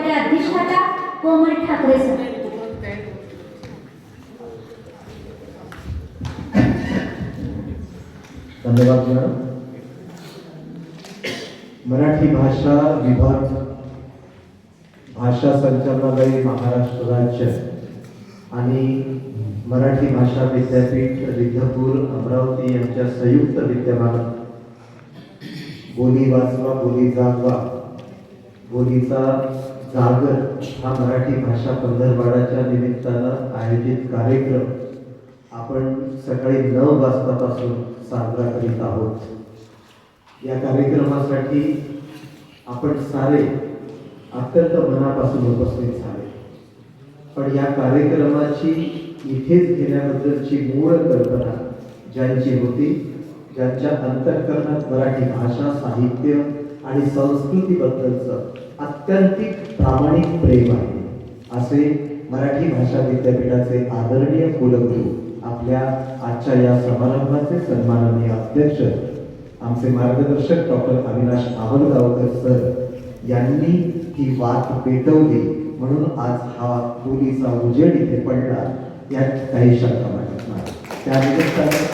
विद्यापीठाचे अधिष्ठाता कोमल ठाकरे सर. धन्यवाद मॅडम. मराठी भाषा विभाग, भाषा संचालनालय महाराष्ट्र राज्य आणि मराठी भाषा विद्यापीठ रिद्धपूर अमरावती यांच्या संयुक्त विद्यमानं बोली वाचवा बोली जागवा बोलीचा जागर हा मराठी भाषा पंधरवड्याच्या निमित्तानं आयोजित कार्यक्रम आपण सकाळी 9 वाजतापासून साजरा करीत आहोत. या कार्यक्रमासाठी आपण सारे अत्यंत मनापासून उपस्थित झाले. पण या कार्यक्रमाची इथेच घेण्याबद्दलची मूळ कल्पना ज्यांची होती, ज्यांच्या अंतःकरणात मराठी भाषा साहित्य आणि संस्कृतीबद्दलचं अत्यंतिक प्रामाणिक प्रेम आहे, असे मराठी भाषा विद्यापीठाचे आदरणीय कुलगुरू आपल्या आजच्या या समारंभाचे सन्माननीय अध्यक्ष आमचे मार्गदर्शक डॉक्टर अविनाश आवलगावकर सर यांनी ही वाट पेटवली, म्हणून आज हा बोलीचा उजेड इथे पडला यात काही शंका वाटत नाही. त्या निमित्ताने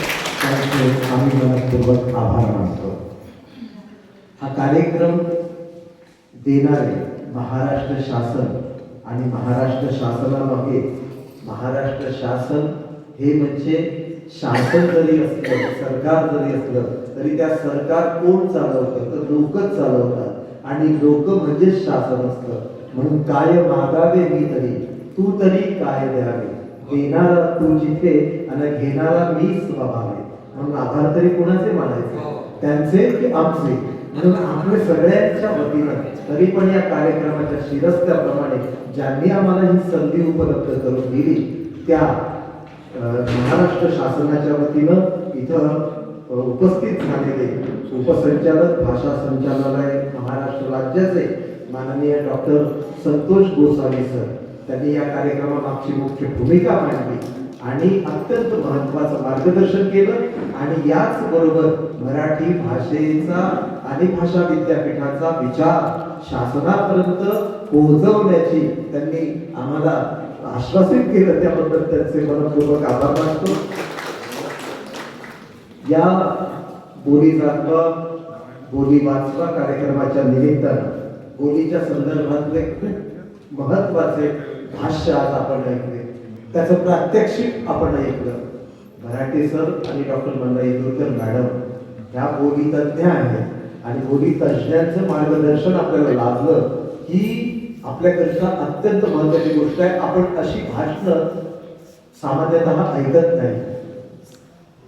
त्यांचे आम्ही मनपूर्वक आभार मानतो. हा कार्यक्रम देणारे महाराष्ट्र शासन आणि महाराष्ट्र शासनामागे महाराष्ट्र शासन हे म्हणजे शासन जरी असलं, सरकार जरी असलं तरी त्या सरकार कोण चालवतं तर लोकच चालवतात आणि लोक म्हणजे शासन असतं. म्हणून काय मागावे मी तरी तू तरी काय द्यावे, देणारा तू जिथे आणि घेणारा मी स्वभावे. म्हणून आभार तरी कोणाचे मानायचे, त्यांचे की आमचे? म्हणून आपल्या सगळ्यांच्या वतीनं तरी पण या कार्यक्रमाच्या शिरस्त्याप्रमाणे ज्यांनी आम्हाला ही संधी उपलब्ध करून दिली त्या महाराष्ट्र शासनाच्या वतीनं इथं उपस्थित झालेले उपसंचालक भाषा संचालनालय महाराष्ट्र राज्याचे माननीय डॉक्टर संतोष गोसावी सर, त्यांनी या कार्यक्रमामागची मुख्य भूमिका मांडली आणि अत्यंत महत्त्वाचं मार्गदर्शन केलं आणि याच बरोबर मराठी भाषेचा आणि भाषा विद्यापीठाचा विचार शासनापर्यंत पोहोचवण्याची त्यांनी आम्हाला आश्वासित केलं, त्याबद्दल त्यांचे मनपूर्वक आभार मानतो. या बोली जागवा बोली वाचवा कार्यक्रमाच्या निमित्तानं बोलीच्या संदर्भातले खूप महत्वाचे भाष्य आज आपण ऐकले, त्याचं प्रात्यक्षिक आपण ऐकलं. मराठी सर आणि डॉक्टर मंदाई दुरकर मॅडम ह्या बोली तज्ज्ञ आहेत आणि बोली तज्ज्ञांचं मार्गदर्शन आपल्याला लाभलं ही आपल्याकडच्या अत्यंत महत्वाची गोष्ट आहे. आपण अशी भाषणं सामान्यतः ऐकत नाही.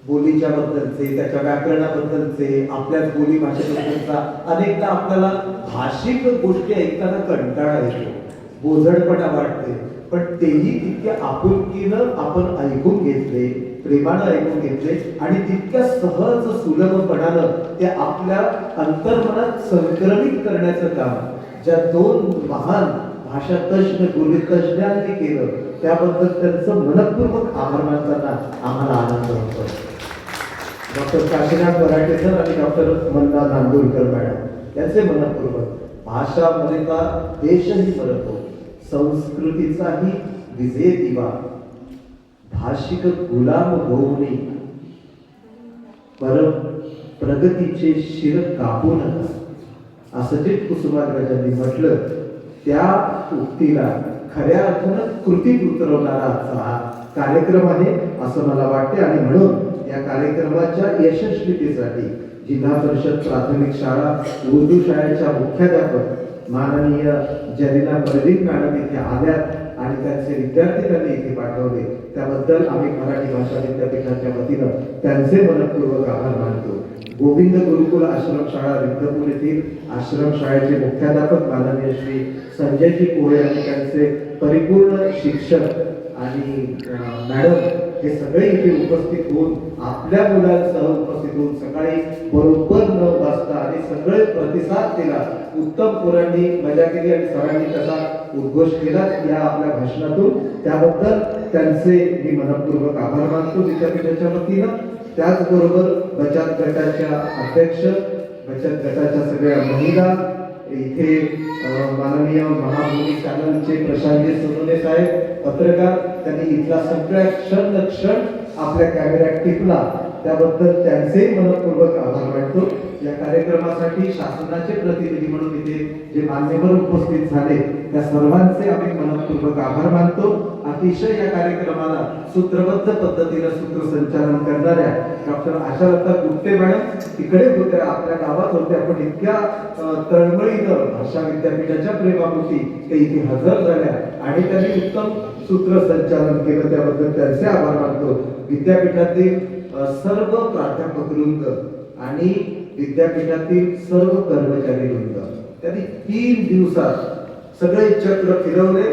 बोलीच्या बद्दलचे, त्याच्या व्याकरणाबद्दलचे, आपल्याच बोली भाषेबद्दलचा अनेकदा आपल्याला भाषिक गोष्टी ऐकताना कंटाळा येतो, बोजडपणा वाटते. पण तेही तितक्या आपुलकीनं आपण ऐकून घेतले, प्रेमानं ऐकून घेतले आणि तितक्या सहज सुलभपणानं ते आपल्या अंतर्मनात संक्रमित करण्याचं काम ज्या 2 महान भाषा तज्ज्ञ बोली तज्ज्ञांनी केलं, त्याबद्दल त्यांचं मनपूर्वक आभार मानताना आम्हाला आनंद होतो. डॉक्टर काशीनाथ मराठे सर आणि डॉक्टर मंदा नांदुरकर मॅडम यांचे मनपूर्वक. भाषा मरेता देशही मरतो, संस्कृतीचाही विजय दिवा, भाषिक गुलाम होऊनी पर प्रगतीचे शिर कापू नका, असं जे कुसुमाग्रजांनी म्हटलं त्या उक्तीला खऱ्या अर्थानं कृतीत उतरवणारा हा कार्यक्रम आहे असं मला वाटते. आणि म्हणून या कार्यक्रमाच्या यशस्वीतेसाठी जिल्हा परिषद प्राथमिक शाळा उर्दू शाळेच्या मुख्याध्यापक माननीय जरीना परवीन मॅडम इथे आल्यात आणि त्यांचे विद्यार्थी त्यांनी इथे पाठवले, त्याबद्दल आम्ही मराठी भाषा विद्यापीठाच्या वतीनं त्यांचे मनपूर्वक आभार मानतो. गोविंद गुरुकुल आश्रम शाळा रिद्धपूर येथील आश्रम शाळेचे मुख्याध्यापक माननीय श्री संजयजी कोळे आणि त्यांचे परिपूर्ण शिक्षक आणि मॅडम हे सगळे इथे उपस्थित होऊन आपल्या मुलांसह उपस्थित होऊन सकाळी बरोबर 9 वाजता आणि सगळे प्रतिसाद दिला. उत्तम पोरांनी मजा केली आणि सरांनी त्याचा उद्घोष केला या आपल्या भाषणातून, त्याबद्दल त्यांचे मी मनपूर्वक आभार मानतो विद्यापीठाच्या वतीनं. त्याचबरोबर बचत गटाच्या अध्यक्ष, बचत गटाच्या सगळ्या महिला इथे माननीय महाभूमी चॅनलचे प्रशांत सोनवणे साहेब पत्रकार, त्यांनी इथला सगळ्या क्षण आपल्या कॅमेऱ्यात टिपला, त्याबद्दल त्यांचे मनपूर्वक आभार मानतो. या कार्यक्रमासाठी शासनाचे प्रतिनिधी म्हणून इथे जे मान्यवर उपस्थित झाले त्या सर्वांचे आम्ही मनपूर्वक आभार मानतो. अतिशय या कार्यक्रमाला सूत्रबद्ध पद्धतीने सूत्रसंचालन करणाऱ्या डॉक्टर आशालता गुप्ते मॅडम तिकडे होत्या, आपल्या गावात होत्या, पण इतक्या तळमळीनं भाषा विद्यापीठाच्या प्रेमापोटी ते इथे हजर झाल्या आणि त्यांनी उत्तम सूत्रसंचालन केलं, त्याबद्दल त्यांचे आभार मानतो. विद्यापीठातील सर्व प्राध्यापक वृंद आणि विद्यापीठातील सर्व कर्मचारी वृंद, त्यांनी 3 दिवसात सगळे चक्र फिरवले.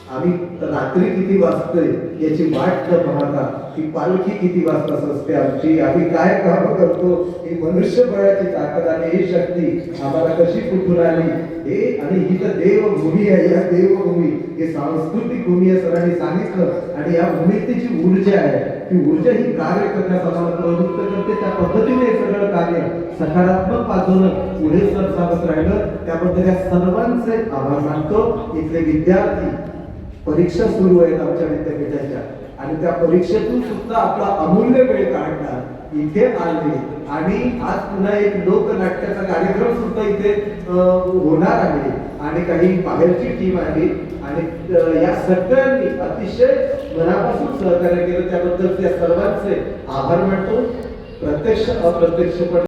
आम्ही रात्री किती वाजतोय याची वाट न पाहता ही पालखी किती वाजता असते आमची, आम्ही काय काम करतो, ही मनुष्यबळाची ताकद आणि ही शक्ती आम्हाला कशी कुठून आली हे, आणि ही तर देवभूमी आहे. या देवभूमी हे सांस्कृतिक भूमी आहे सरांनी सांगितलं, आणि या भूमीत जी ऊर्जा आहे ती ऊर्जा ही कार्य करण्यास आम्हाला प्रवृत्त करते. त्या पद्धतीने हे सगळं कार्य सकारात्मक बाजूने पुढे सरसावत राहिलं, त्याबद्दल या सर्वांचे आभार मानतो. इथले विद्यार्थी परीक्षा सुरू आहेत आमच्या विद्यापीठाच्या, आणि त्या परीक्षेतून सुद्धा आपला अमूल्य वेळ काढला इथे आले, आणि आज पुन्हा एक लोकनाट्याचा कार्यक्रम सुद्धा इथे होणार आहे, आणि काही बाहेरची टीम आहे, आणि या सगळ्यांनी अतिशय मनापासून सहकार्य केलं, त्याबद्दल त्या सर्वांचे आभार मानतो. प्रत्यक्ष अप्रत्यक्षपणे